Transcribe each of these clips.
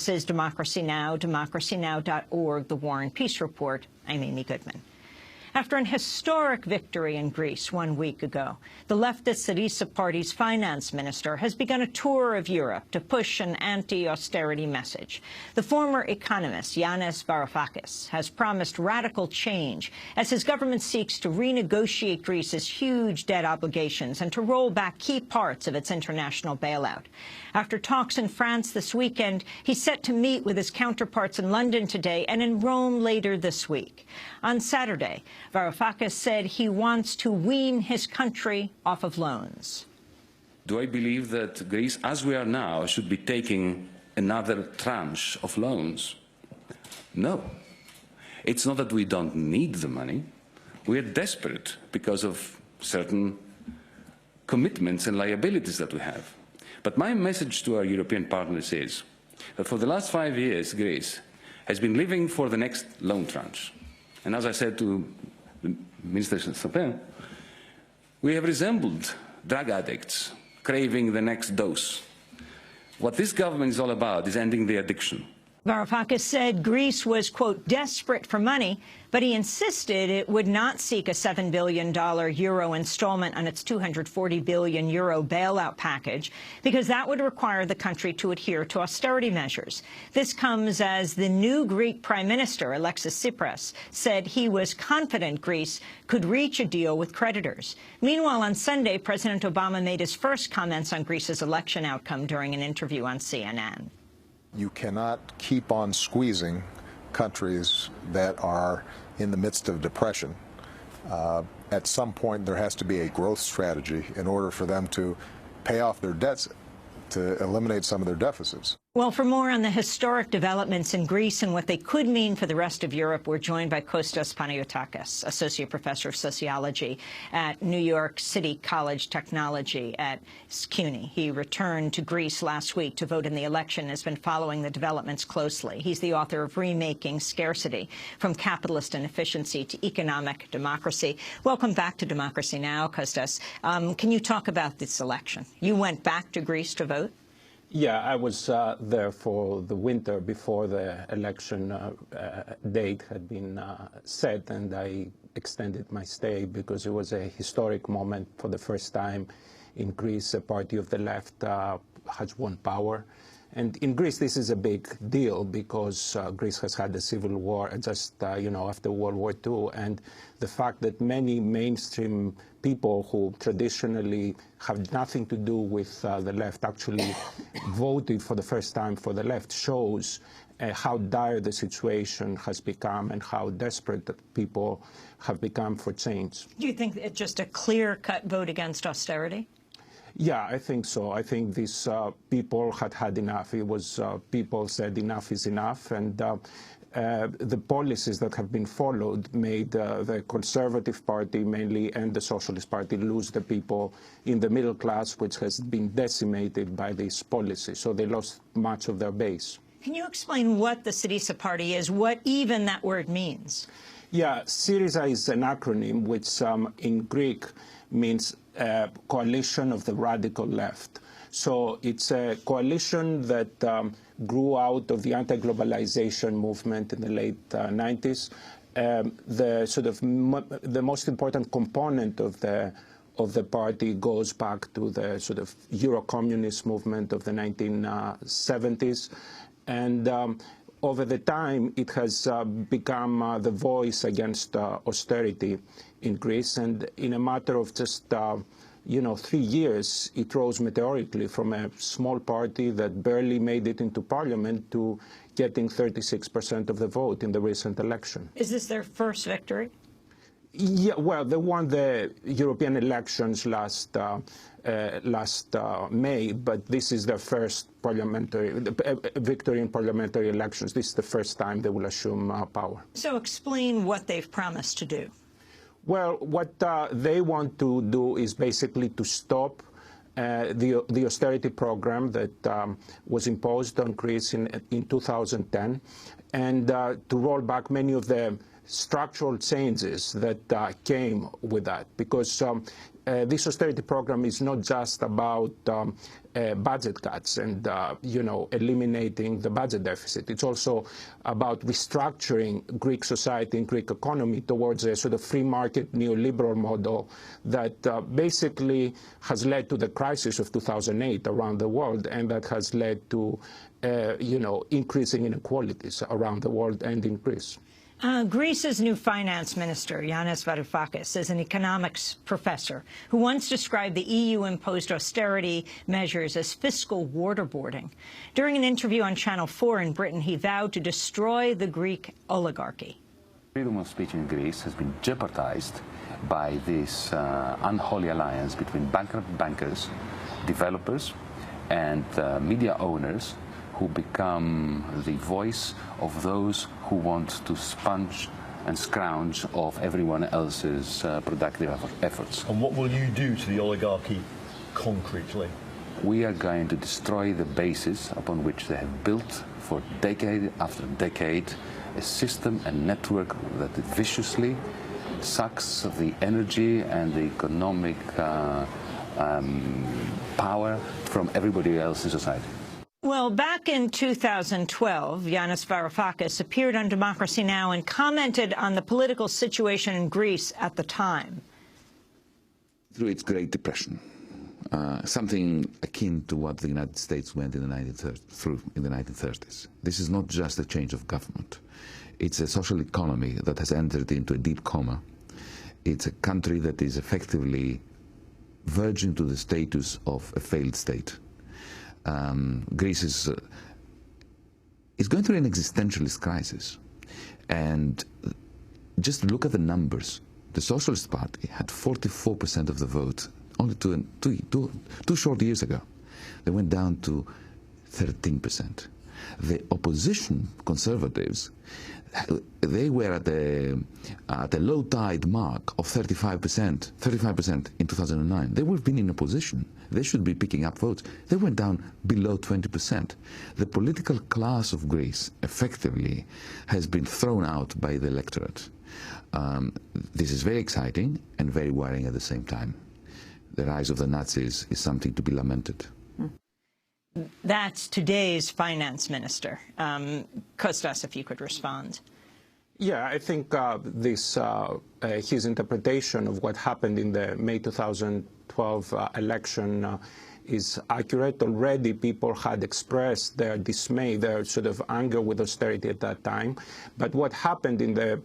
This is Democracy Now!, democracynow.org, The War and Peace Report. I'm Amy Goodman. After an historic victory in Greece 1 week ago, the leftist Syriza party's finance minister has begun a tour of Europe to push an anti-austerity message. The former economist, Yanis Varoufakis, has promised radical change as his government seeks to renegotiate Greece's huge debt obligations and to roll back key parts of its international bailout. After talks in France this weekend, he's set to meet with his counterparts in London today and in Rome later this week. On Saturday, Varoufakis said he wants to wean his country off of loans. Do I believe that Greece, as we are now, should be taking another tranche of loans? No. It's not that we don't need the money. We are desperate because of certain commitments and liabilities that we have. But my message to our European partners is that for the last 5 years, Greece has been living for the next loan tranche. And as I said to Minister Sapin, we have resembled drug addicts craving the next dose. What this government is all about is ending the addiction. Varoufakis said Greece was, quote, desperate for money, but he insisted it would not seek a $7 billion euro installment on its €240 billion bailout package, because that would require the country to adhere to austerity measures. This comes as the new Greek Prime Minister, Alexis Tsipras, said he was confident Greece could reach a deal with creditors. Meanwhile, on Sunday, President Obama made his first comments on Greece's election outcome during an interview on CNN. You cannot keep on squeezing countries that are in the midst of depression. At some point, there has to be a growth strategy in order for them to pay off their debts, to eliminate some of their deficits. Well, for more on the historic developments in Greece and what they could mean for the rest of Europe, we're joined by Kostas Panayiotakis, Associate Professor of Sociology at New York City College Technology at CUNY. He returned to Greece last week to vote in the election and has been following the developments closely. He's the author of Remaking Scarcity: From Capitalist Inefficiency to Economic Democracy. Welcome back to Democracy Now!, Kostas. Can you talk about this election? You went back to Greece to vote? Yeah, I was there for the winter before the election date had been set, and I extended my stay because it was a historic moment. For the first time in Greece, a party of the left has won power. And in Greece, this is a big deal because Greece has had a civil war just, after World War II. And the fact that many mainstream people who traditionally have nothing to do with the left actually voted for the first time for the left shows how dire the situation has become and how desperate that people have become for change. Do you think it's just a clear-cut vote against austerity? Yeah, I think so. I think these people had had enough. It was people said enough is enough, and the policies that have been followed made the Conservative Party mainly and the Socialist Party lose the people in the middle class, which has been decimated by these policies. So they lost much of their base. Can you explain what the Syriza party is, what even that word means? Yeah, Syriza is an acronym which in Greek means coalition of the radical left. So it's a coalition that grew out of the anti-globalization movement in the late 90s. The most important component of the party goes back to the sort of Euro-communist movement of the 1970s. And over the time, it has become the voice against austerity in Greece, and in a matter of just 3 years, it rose meteorically from a small party that barely made it into parliament to getting 36% of the vote in the recent election. Is this their first victory? Yeah, well, they won the European elections last May, but this is their first victory in parliamentary elections. This is the first time they will assume power. So explain what they've promised to do. Well, what they want to do is basically to stop the austerity program that was imposed on Greece in 2010, and to roll back many of the structural changes that came with that, because this austerity program is not just about budget cuts and, eliminating the budget deficit. It's also about restructuring Greek society and Greek economy towards a sort of free market neoliberal model that basically has led to the crisis of 2008 around the world, and that has led to, increasing inequalities around the world and in Greece. Greece's new finance minister, Yanis Varoufakis, is an economics professor who once described the EU-imposed austerity measures as fiscal waterboarding. During an interview on Channel 4 in Britain, he vowed to destroy the Greek oligarchy. Freedom of speech in Greece has been jeopardized by this unholy alliance between bankrupt bankers, developers, and media owners who become the voice of those who want to sponge and scrounge off everyone else's productive efforts. And what will you do to the oligarchy concretely? We are going to destroy the basis upon which they have built for decade after decade a system and network that viciously sucks the energy and the economic power from everybody else in society. Well, back in 2012, Yanis Varoufakis appeared on Democracy Now! And commented on the political situation in Greece at the time. Through its Great Depression, something akin to what the United States went in the 1930s. This is not just a change of government. It's a social economy that has entered into a deep coma. It's a country that is effectively verging to the status of a failed state. Greece is going through an existentialist crisis. And just look at the numbers. The Socialist Party had 44% of the vote only two short years ago. They went down to 13%. The opposition conservatives, they were at a low tide mark of 35% in 2009. They would have been in opposition. They should be picking up votes. They went down below 20%. The political class of Greece effectively has been thrown out by the electorate. This is very exciting and very worrying at the same time. The rise of the Nazis is something to be lamented. That's today's finance minister. Kostas, if you could respond. Yeah, I think his interpretation of what happened in the May 2012 election is accurate. Already people had expressed their dismay, their sort of anger with austerity at that time. But what happened in the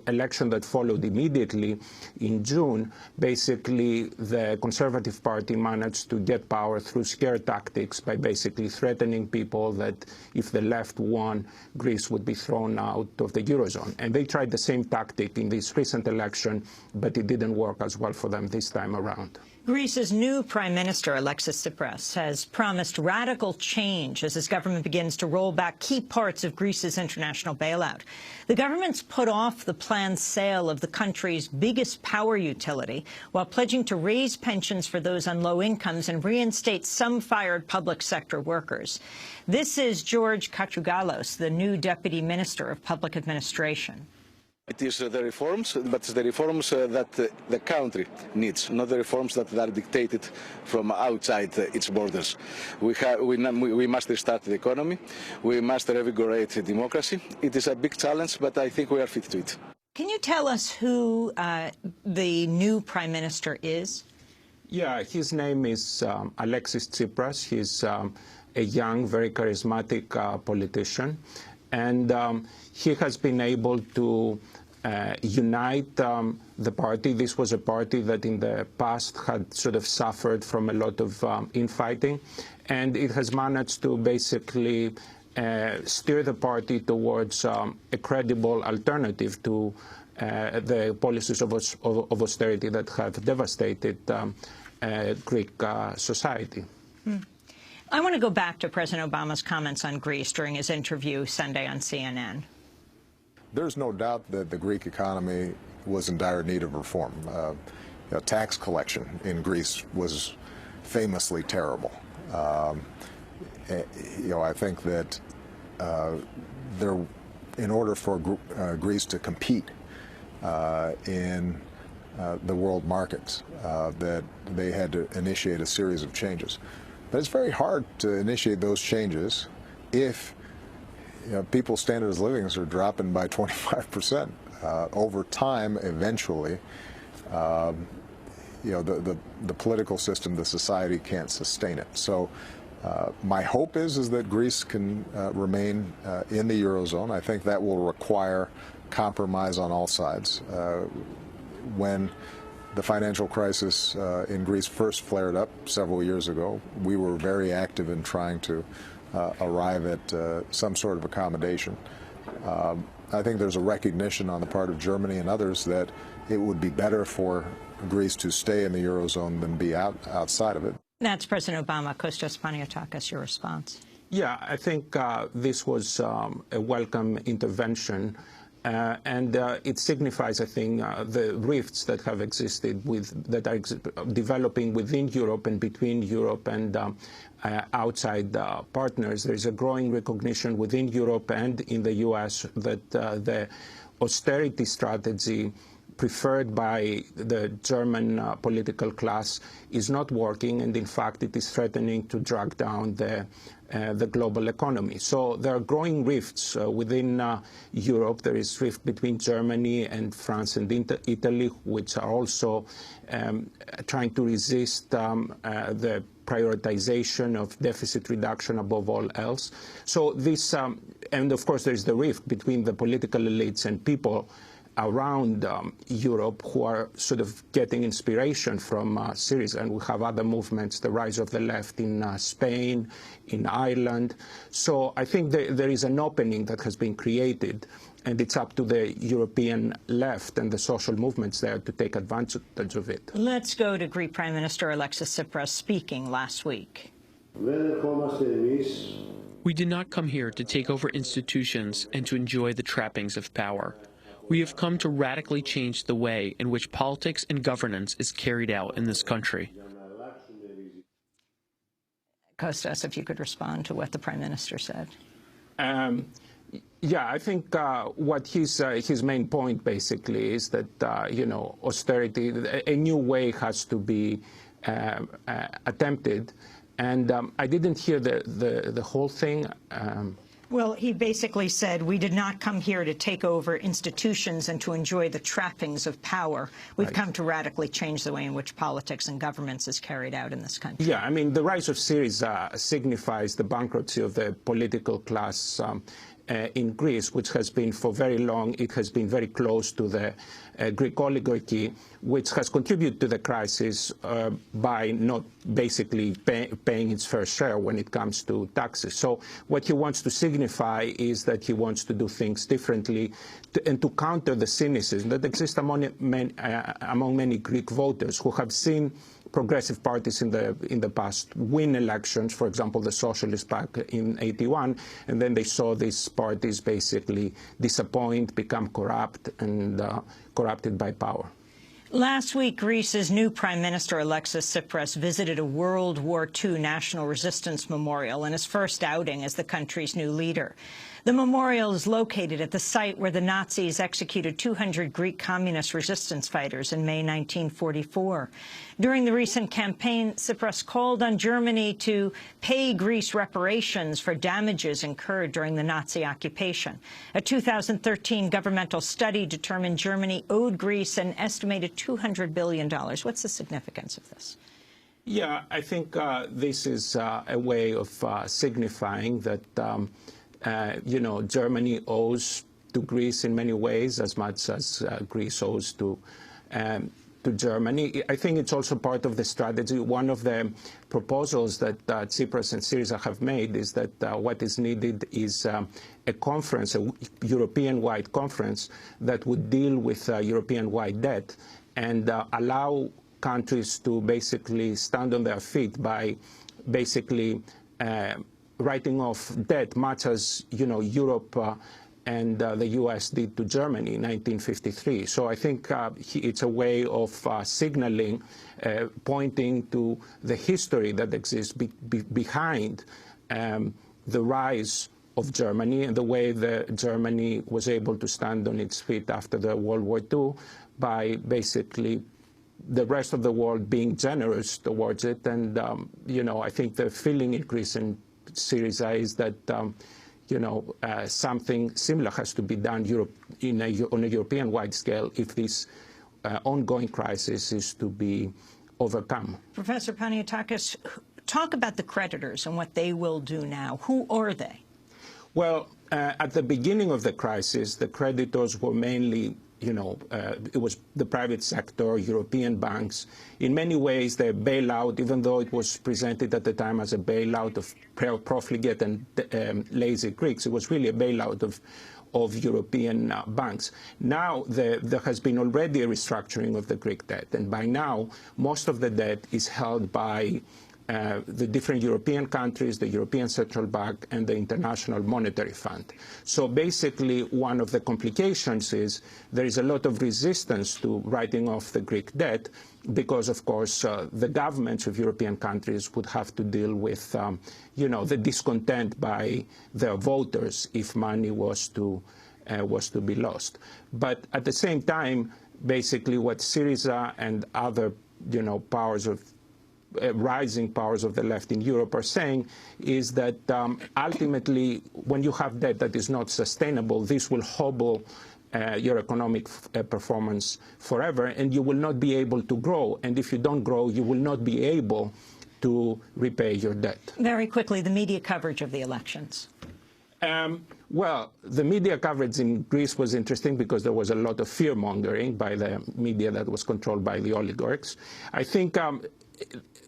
election that followed immediately in June, basically the Conservative Party managed to get power through scare tactics by basically threatening people that if the left won, Greece would be thrown out of the Eurozone. And they tried the same tactic in this recent election, but it didn't work as well for them this time around. Greece's new Prime Minister, Alexis Tsipras, has promised radical change as his government begins to roll back key parts of Greece's international bailout. The government's put off the planned sale of the country's biggest power utility while pledging to raise pensions for those on low incomes and reinstate some fired public sector workers. This is George Katrougalos, the new Deputy Minister of Public Administration. It is the reforms, but it's the reforms that the country needs, not the reforms that are dictated from outside its borders. We must restart the economy. We must revigorate democracy. It is a big challenge, but I think we are fit to it. Can you tell us who the new Prime Minister is? Yeah, his name is Alexis Tsipras. He's a young, very charismatic politician. And he has been able to unite the party. This was a party that in the past had sort of suffered from a lot of infighting. And it has managed to basically steer the party towards a credible alternative to the policies of austerity that have devastated Greek society. I want to go back to President Obama's comments on Greece during his interview Sunday on CNN. There's no doubt that the Greek economy was in dire need of reform. Tax collection in Greece was famously terrible. I think that in order for Greece to compete in the world markets, that they had to initiate a series of changes. But it's very hard to initiate those changes if people's standards of living are dropping by 25%. Over time, eventually, the political system, the society can't sustain it. So my hope is that Greece can remain in the Eurozone. I think that will require compromise on all sides. When the financial crisis in Greece first flared up several years ago, we were very active in trying to arrive at some sort of accommodation. I think there's a recognition on the part of Germany and others that it would be better for Greece to stay in the Eurozone than be outside of it. That's President Obama. Kostas Panagiotakis, your response. Yeah, I think this was a welcome intervention. And it signifies, I think, the rifts that have existed that are developing within Europe and between Europe and outside partners. There is a growing recognition within Europe and in the U.S. that the austerity strategy preferred by the German political class is not working, and in fact it is threatening to drag down the global economy. So there are growing rifts within Europe. There is rift between Germany and France and Italy, which are also trying to resist the prioritization of deficit reduction above all else. So this, and of course there is the rift between the political elites and people around Europe who are sort of getting inspiration from Syriza, and we have other movements, the rise of the left in Spain, in Ireland. So I think there is an opening that has been created, and it's up to the European left and the social movements there to take advantage of it. Let's go to Greek Prime Minister Alexis Tsipras speaking last week. We did not come here to take over institutions and to enjoy the trappings of power. We have come to radically change the way in which politics and governance is carried out in this country. Kostas, if you could respond to what the Prime Minister said. Yeah, I think what his main point basically is that, austerity, a new way has to be attempted. And I didn't hear the whole thing. Well, he basically said, we did not come here to take over institutions and to enjoy the trappings of power. We've come to radically change the way in which politics and governance is carried out in this country. Yeah, I mean, the rise of Syriza signifies the bankruptcy of the political class in Greece, which has been for very long, it has been very close to the Greek oligarchy, which has contributed to the crisis by not basically paying its fair share when it comes to taxes. So what he wants to signify is that he wants to do things differently and to counter the cynicism that exists among many Greek voters who have seen progressive parties in the past win elections, for example, the socialists back in '81, and then they saw these parties basically disappoint, become corrupt, and corrupted by power. Last week, Greece's new Prime Minister, Alexis Tsipras, visited a World War II National Resistance Memorial in his first outing as the country's new leader. The memorial is located at the site where the Nazis executed 200 Greek communist resistance fighters in May 1944. During the recent campaign, Tsipras called on Germany to pay Greece reparations for damages incurred during the Nazi occupation. A 2013 governmental study determined Germany owed Greece an estimated $200 billion. What's the significance of this? Yeah, I think this is a way of signifying that Germany owes to Greece in many ways as much as Greece owes to Germany. I think it's also part of the strategy. One of the proposals that Tsipras and Syriza have made is that what is needed is a conference, a European-wide conference that would deal with European-wide debt and allow countries to basically stand on their feet by basically writing off debt, much as Europe and the U.S. did to Germany in 1953. So I think it's a way of signaling, pointing to the history that exists behind the rise Germany and the way that Germany was able to stand on its feet after the World War II by basically the rest of the world being generous towards it. And, I think the feeling in Greece and Syriza is that, something similar has to be done on a European-wide scale if this ongoing crisis is to be overcome. Professor Paniatakis, talk about the creditors and what they will do now. Who are they? Well, at the beginning of the crisis, the creditors were mainly it was the private sector, European banks. In many ways, the bailout, even though it was presented at the time as a bailout of profligate and lazy Greeks, it was really a bailout of European banks. Now, there has been already a restructuring of the Greek debt, and by now, most of the debt is held by the different European countries, the European Central Bank, and the International Monetary Fund. So basically, one of the complications is there is a lot of resistance to writing off the Greek debt because, of course, the governments of European countries would have to deal with, the discontent by their voters if money was to be lost. But at the same time, basically, what Syriza and other, rising powers of the left in Europe are saying is that ultimately, when you have debt that is not sustainable, this will hobble your economic performance forever, and you will not be able to grow. And if you don't grow, you will not be able to repay your debt. Very quickly, the media coverage of the elections. Well, the media coverage in Greece was interesting because there was a lot of fear-mongering by the media that was controlled by the oligarchs. I think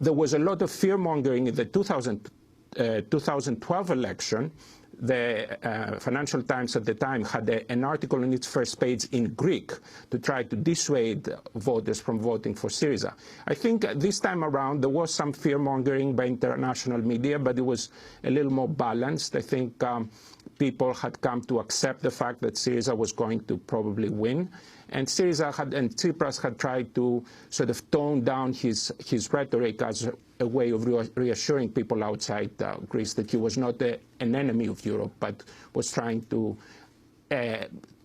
there was a lot of fear-mongering in the 2012 election. The Financial Times at the time had an article on its first page in Greek to try to dissuade voters from voting for Syriza. I think this time around there was some fear-mongering by international media, but it was a little more balanced. I think people had come to accept the fact that Syriza was going to probably win. And Tsipras had tried to sort of tone down his rhetoric as a way of reassuring people outside Greece that he was not an enemy of Europe, but was trying to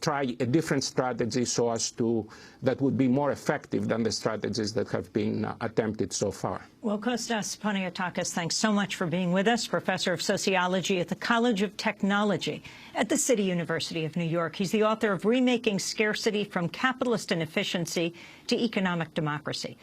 try a different strategy that would be more effective than the strategies that have been attempted so far. Well, Kostas Paniatakis, thanks so much for being with us, professor of sociology at the College of Technology at the City University of New York. He's the author of Remaking Scarcity from Capitalist Inefficiency to Economic Democracy.